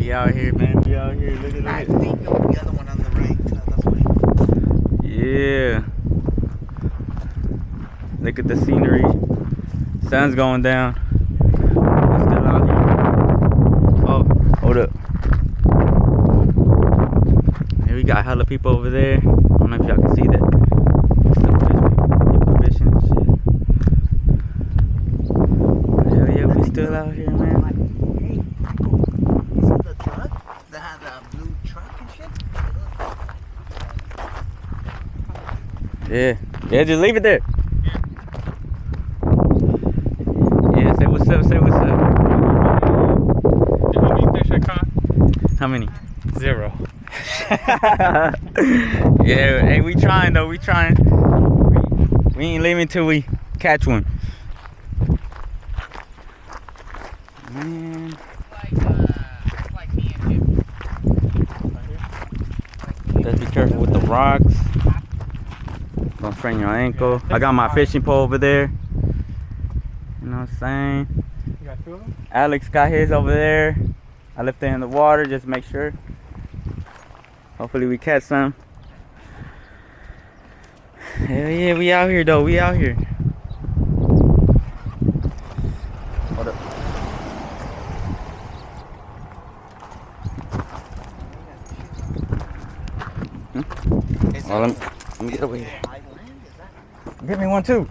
We out here, man. We out here. Look I at it. think it was the other one on the right. That's what Yeah. Look at the scenery. Sun's going down. We're still out here. Oh, hold up. Hey, we got hella people over there. I don't know if y'all can see that. Still people fishing and shit. Hell yeah, we still out here, man. Hey, you see the truck? That had a blue truck and shit? Yeah. Yeah, just leave it there. Yeah, say what's up, say what's up. You know how many fish I caught? How many? 0. Yeah, hey, we trying though, we trying. We ain't leaving till we catch one. Man. It's like me and him. Just be careful with the rocks. Don't sprain your ankle. I got my fishing pole over there. You know what I'm saying? You got 2 of them? Alex got his over there. I left it in the water just to make sure. Hopefully we catch some. Hell yeah, we out here though. We out here. Hold up. Oh, let me get over here. Get me one too.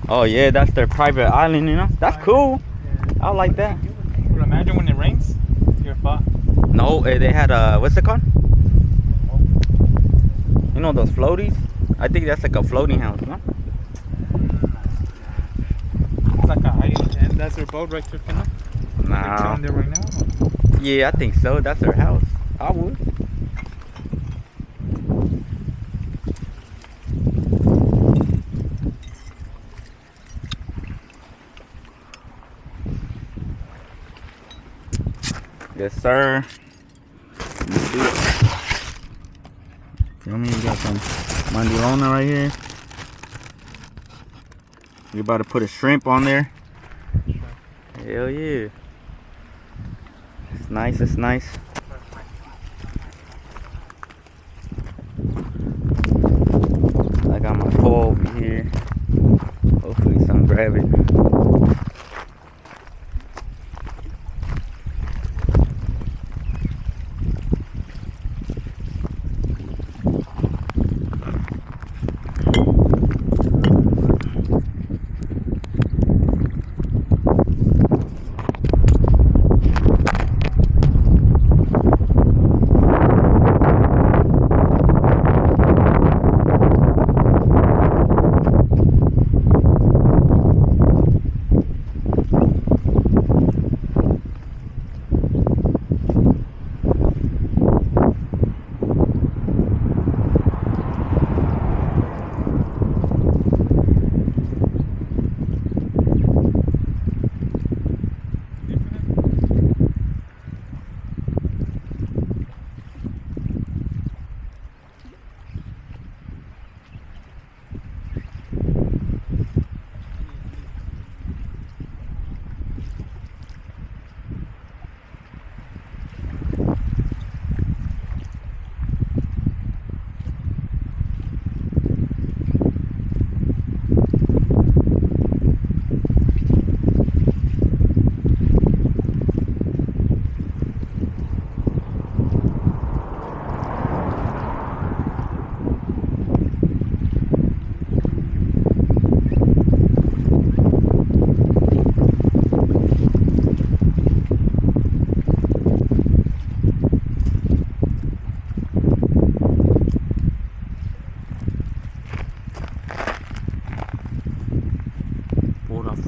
Oh yeah, that's their private island, you know? That's cool. I like that. But imagine when it rains, you're fucked. No, they had what's it called? You know those floaties? I think that's like a floating house, no? It's like a island, and that's their boat right there, you know? They're Nah. chilling there right now. Yeah, I think so. That's their house. I would. Yes, sir. Let's do it. Feel me? We got some mandilona right here. We about to put a shrimp on there. Hell yeah. It's nice, it's nice. I got my pole over here. Hopefully some grab it.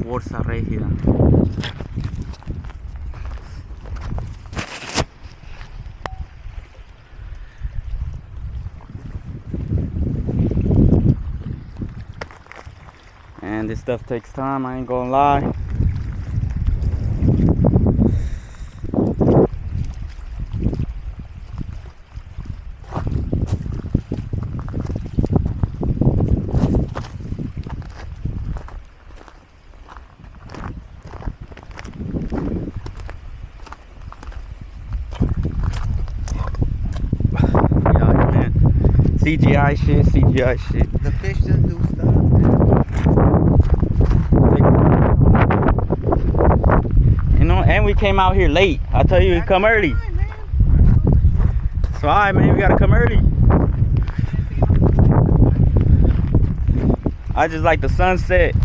Fuerza Régida. And this stuff takes time, I ain't gonna lie. CGI shit, CGI shit. The fish doesn't do stuff. You know, and we came out here late. I tell you, we come early. So alright, man, we gotta come early. I just like the sunset.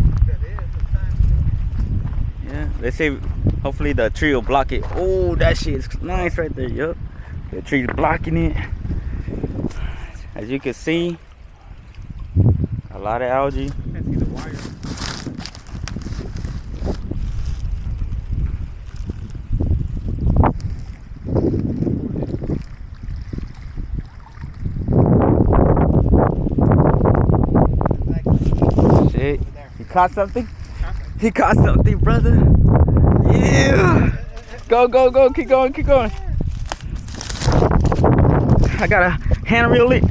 Yeah, they say hopefully the tree will block it. Oh, that shit's nice right there. Yup, the tree's blocking it. As you can see, a lot of algae. Can't see the wire. Shit, he caught something? He caught something, brother. Yeah. Go, go, go. Keep going, keep going. I gotta hand reel it.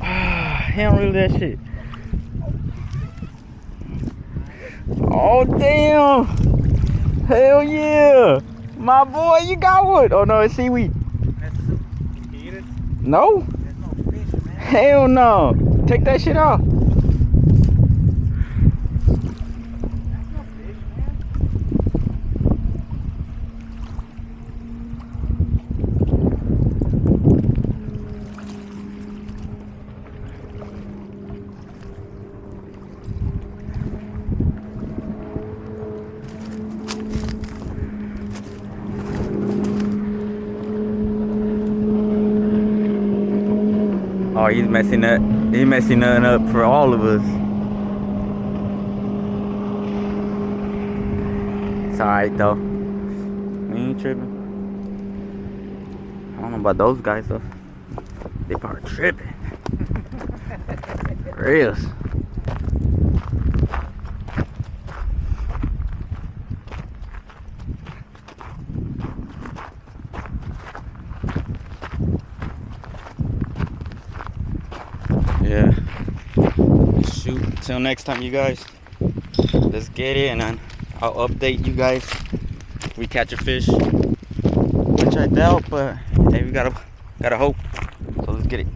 Hand reel that shit. Oh, damn. Hell yeah. My boy, you got one. Oh, no, it's seaweed. Can you eat it? No. There's no fish, man. Hell no. Take that shit off. That's no fish, man. Oh, he's messing up. He's messing nothing up for all of us. It's alright though. We ain't tripping. I don't know about those guys though. They probably tripping. Real. Yeah. Shoot. Till next time, you guys. Let's get it, and then I'll update you guys if we catch a fish, which I doubt, but hey, we gotta hope. So let's get it.